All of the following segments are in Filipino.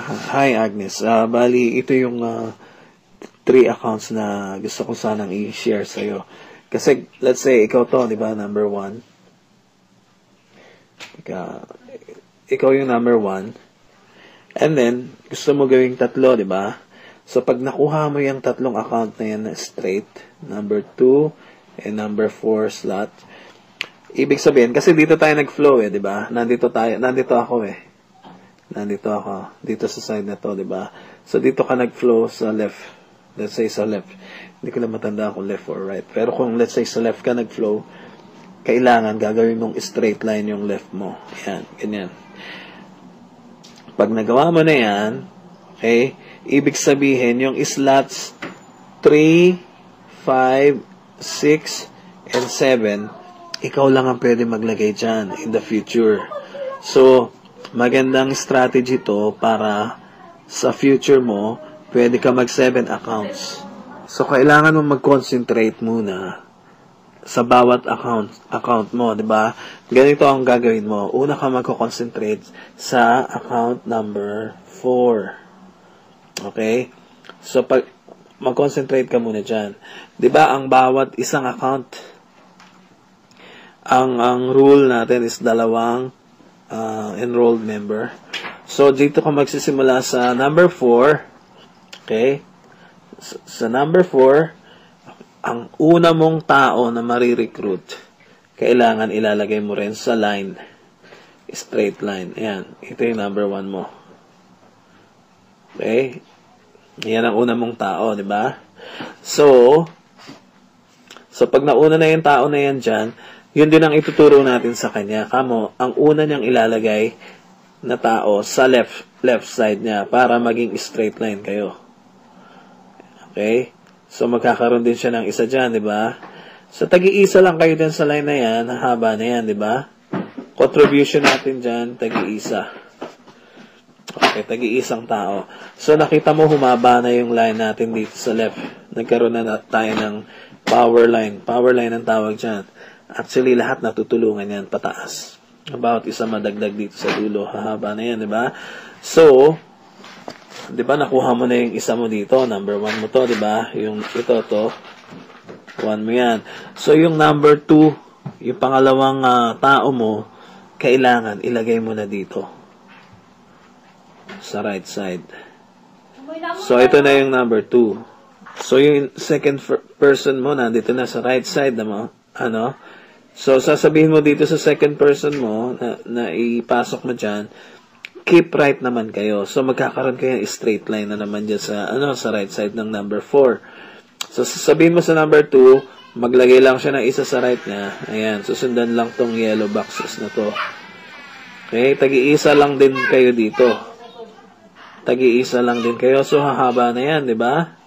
Hi Agnes. Bali, ito yung 3 accounts na gusto ko sanang i-share sa'yo. Kasi, let's say, ikaw to, di ba, number 1. Ikaw yung number 1. And then, gusto mo gawing 3, di ba? So, pag nakuha mo yung 3 account na yan na straight, number 2 and number 4 slot, ibig sabihin, kasi dito tayo nag-flow di ba? Nandito ako Nandito ako, dito sa side na to, di ba? So, dito ka nag-flow sa left. Let's say sa left. Hindi ko na matanda kung left or right. Pero kung let's say sa left ka nag-flow, kailangan gagawin mong straight line yung left mo. Yan, ganyan. Pag nagawa mo na yan, okay, ibig sabihin, yung slots 3, 5, 6, and 7, ikaw lang ang pwede maglagay dyan in the future. So, magandang strategy to para sa future mo, pwede ka mag 7 accounts. So, kailangan mo mag-concentrate muna sa bawat account mo, di ba? Ganito ang gagawin mo. Una ka mag-concentrate sa account number 4. Okay? So, pag mag-concentrate ka muna dyan. Di ba, ang bawat isang account, ang rule natin is 2 enrolled member. So, dito ka magsisimula sa number 4. Okay? Sa number 4, ang una mong tao na marirecruit, kailangan ilalagay mo rin sa line. Straight line. Ayan. Ito yung number 1 mo. Okay? Yan ang una mong tao, di ba? So, pag nauna na yung tao na yan dyan, yun din ang ituturo natin sa kanya. Kamo, ang una niyang ilalagay na tao sa left side niya para maging straight line kayo. Okay? So, magkakaroon din siya ng isa dyan, di ba? So, tagi-isa lang kayo din sa line na yan, haba na yan, di ba? Contribution natin dyan, tagi-isa. Okay, tagi-isang tao. So, nakita mo, humaba na yung line natin dito sa left. Nagkaroon na tayo ng power line. Power line ang tawag dyan. Actually, lahat natutulungan yan pataas. About isa madagdag dito sa dulo. Hahaba na yan, di ba? So, di ba, nakuha mo na yung isa mo dito. Number 1 mo to, di ba? Yung ito, to. 1 mo yan. So, yung number 2, yung pangalawang tao mo, kailangan ilagay mo na dito. Sa right side. So, ito na yung number 2. So, yung second person mo, nandito na sa right side na mo. So, sasabihin mo dito sa second person mo na ipasok mo dyan, keep right naman kayo. So, magkakaroon kayo straight line na naman dyan sa right side ng number 4. So, sasabihin mo sa number 2, maglagay lang siya ng isa sa right niya. Ayan, susundan lang tong yellow boxes na to. Okay, tagi-isa lang din kayo dito. Tagi-isa lang din kayo. So, hahaba na yan, di ba?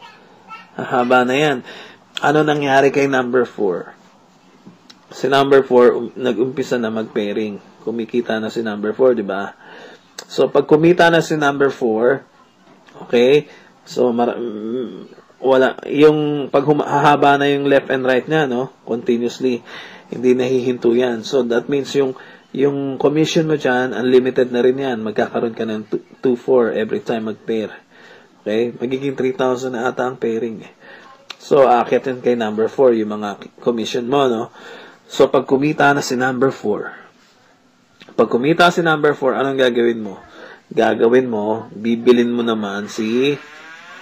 Hahaba na yan. Ano nangyari kay number 4? Si number 4, nag-umpisa na mag-pairing. Kumikita na si number 4, di ba? So, pag kumita na si number 4, okay, so, wala, yung hahaba na yung left and right niya, no? Continuously, hindi nahihinto yan. So, that means yung commission mo dyan, unlimited na rin yan. Magkakaroon ka ng 2-4 every time mag-pair. Okay? Magiging 3,000 na ata ang pairing. So, aakyat yun kay number 4, yung mga commission mo, no? So, pag kumita na si number 4, anong gagawin mo? Gagawin mo, bibilin mo naman si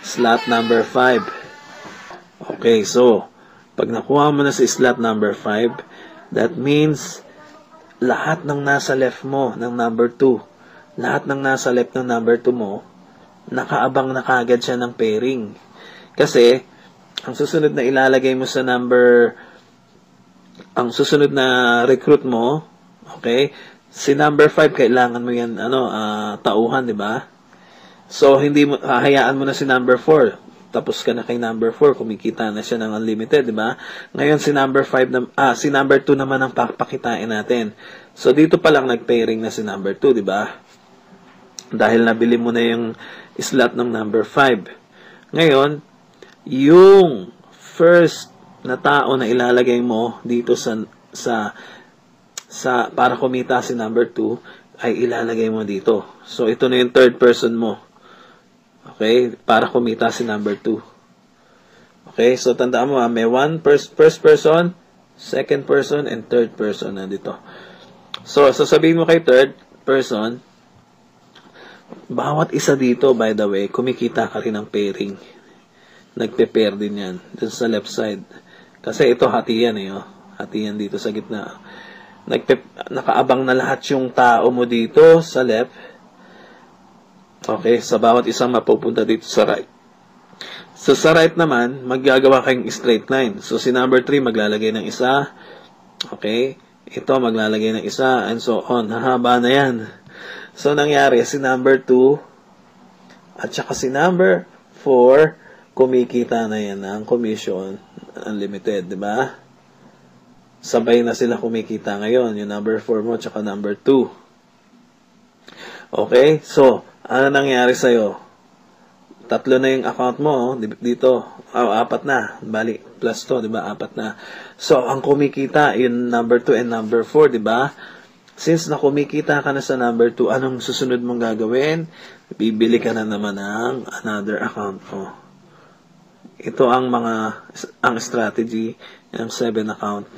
slot number 5. Okay, so, pag nakuha mo na si slot number 5, that means, lahat ng nasa left mo, ng number 2, lahat ng nasa left ng number 2 mo, nakaabang na kagad siya ng pairing. Kasi, ang susunod na ilalagay mo sa ang susunod na recruit mo, okay, si number 5, kailangan mo yan, tauhan, di ba? So, hayaan mo na si number 4. Tapos ka na kay number 4, kumikita na siya ng unlimited, di ba? Ngayon, si number 2 naman ang pakitain natin. So, dito pa lang nag-pairing na si number 2, di ba? Dahil nabili mo na yung slot ng number 5. Ngayon, yung first na tao na ilalagay mo dito sa para kumita si number 2 ay ilalagay mo dito. So, ito na yung third person mo. Okay? Para kumita si number 2. Okay? So, tandaan mo, may first person, second person, and third person nandito. So, sasabihin mo kay third person, bawat isa dito, by the way, kumikita ka rin ng pairing. Nagpe-pair din yan. Dun sa left side. Kasi ito, hati yan eh. Oh. Hati yan dito sa gitna. Nakaabang na lahat yung tao mo dito sa left. Okay, sa bawat isang mapupunta dito sa right. So, sa right naman, maggagawa kayong straight line. So, si number 3 maglalagay ng isa. Okay, ito maglalagay ng isa, and so on. Hahaba na yan. So, nangyari, si number 2 at saka si number 4, kumikita na yan ng commission unlimited, di ba? Sabay na sila kumikita ngayon, yung number 4 mo at saka number 2. Okay, so, ano nangyari sa'yo? 3 na yung account mo dito. 4 na. Bali, plus to, di ba? 4 na. So, ang kumikita, yung number 2 and number 4, di ba? Since na kumikita ka na sa number 2, anong susunod mong gagawin? Bibili ka na naman ng another account mo. Ito ang strategy ng 7 account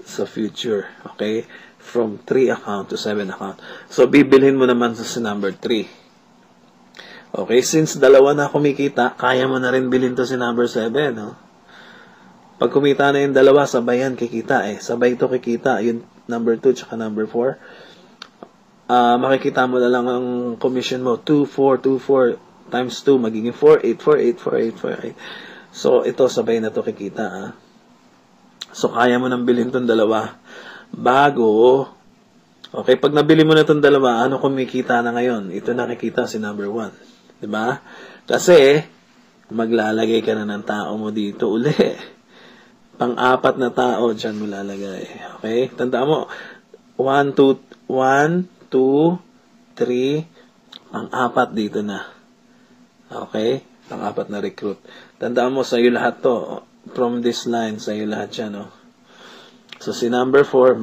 sa future. Okay? From 3 account to 7 account. So, bibilhin mo naman sa number 3. Okay? Since 2 na kumikita, kaya mo na rin bilhin to si number 7. No? Pag kumita na yung 2, sabay yan kikita eh. Sabay ito kikita. Yung number 2 tsaka number 4. Makikita mo na lang ang commission mo. 2, 4, 2, 4 times 2, magiging 4, 8, 4, 8, 4, 8, 4, 8. So, ito sabay na to kikita. So, kaya mo nang bilhin tong 2. Bago, okay, pag nabili mo na itong 2, ano kumikita na ngayon? Ito nakikita si number 1. Diba? Kasi, maglalagay ka na ng tao mo dito uli. Pang-4 na tao, dyan mo lalagay. Okay? Tandaan mo, 1, 2, 3, pang-4 dito na. Okay? Pang-4 na recruit. Tandaan mo, sa'yo lahat to. From this line, sa'yo lahat yan, no? So, si number 4,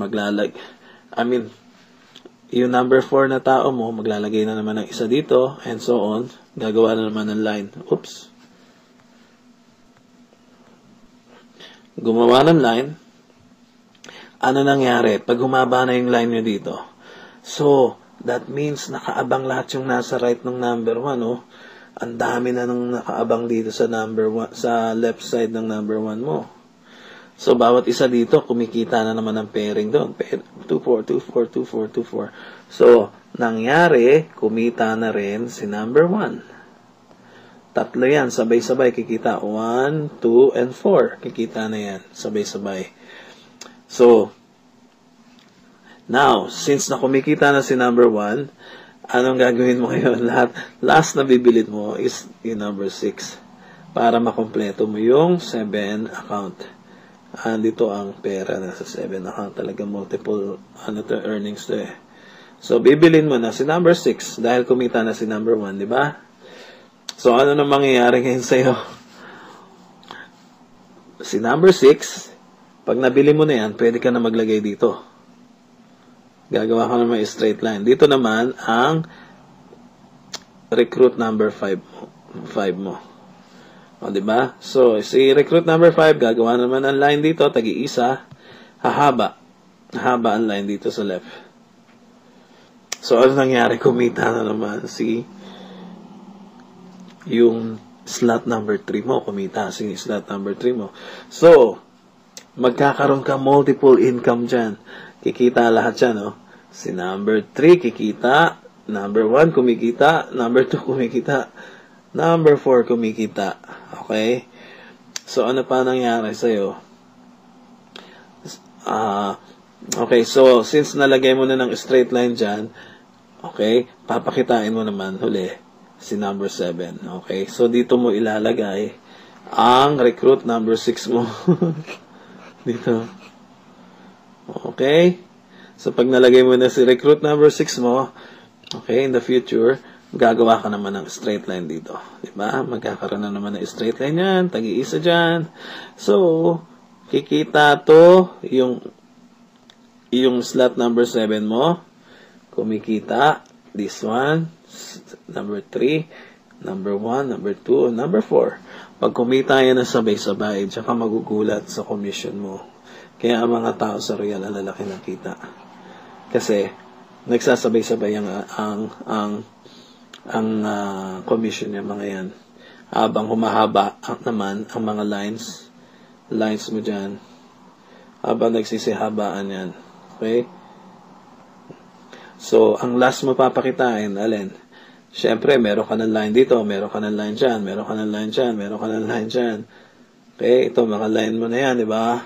yung number 4 na tao mo, maglalagay na naman ng isa dito, and so on. Gagawa na naman ng line. Oops. Gumawa ng line. Ano nangyari? Pag humaba na yung line nyo dito. So, that means nakaabang lahat yung nasa right ng number 1, no? Ang dami na nang nakaabang dito sa number 1, sa left side ng number 1 mo. So, bawat isa dito, kumikita na naman ng pairing doon. 2, 4, 2, 4, 2, 4, 2, 4. So, nangyari, kumita na rin si number 1. 3 yan, sabay-sabay kikita. 1, 2, and 4. Kikita na yan, sabay-sabay. So, now, since na kumikita na si number 1, anong gagawin mo ngayon? Last na bibilid mo is yung number 6 para makompleto mo yung 7 account. Dito ang pera na sa 7 account. Talaga multiple earnings to eh. So, bibilin mo na si number 6 dahil kumita na si number 1, di ba? So, ano na mangyayari ngayon sa'yo? Si number 6, pag nabili mo na yan, pwede ka na maglagay dito. Gagawa ka naman straight line. Dito naman ang recruit number 5 mo. O, diba? So, si recruit number 5, gagawa naman ang line dito, tagi-isa, hahaba. Hahaba ang line dito sa left. So, ano nangyari? Kumita na naman yung slot number 3 mo. Kumita si slot number 3 mo. So, magkakaroon ka multiple income dyan. Kikita lahat yan, no? Si number 3, kikita. Number 1, kumikita. Number 2, kumikita. Number 4, kumikita. Okay? So, ano pa nangyari sa'yo? Okay, so, since nalagay mo na ng straight line dyan, okay, papakitain mo naman huli si number 7. Okay? So, dito mo ilalagay ang recruit number 6 mo. Dito. Okay? So, pag nalagay mo na si recruit number 6 mo, okay, in the future, gagawa ka naman ng straight line dito. Diba? Magkakaroon na naman ng straight line yan. Tagi-isa dyan. So, kikita to yung slot number 7 mo. Kumikita. This one. Number 3. Number 1, number 2, number 4. Pag kumita yan na sabay-sabay, tsaka magugulat sa commission mo. Kaya ang mga tao sa real, ang lalaki ng kita. Kasi, nagsasabay-sabay ang commission niya, mga yan. Habang humahaba naman ang mga lines mo dyan. Habang nagsisihabaan yan. Okay? So, ang last mo papakitain, alin? Siyempre, meron ka ng line dito, meron ka ng line dyan, meron ka ng line dyan, meron ka ng line dyan. Okay, ito, mga line mo na yan, di ba?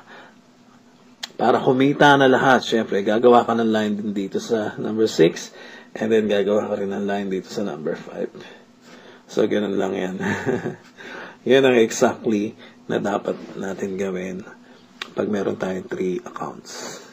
Para kumita na lahat, siyempre, gagawa ka ng line din dito sa number 6, and then gagawa ka rin ng line dito sa number 5. So, ganun lang yan. Yan ang exactly na dapat natin gawin pag meron tayong 3 accounts.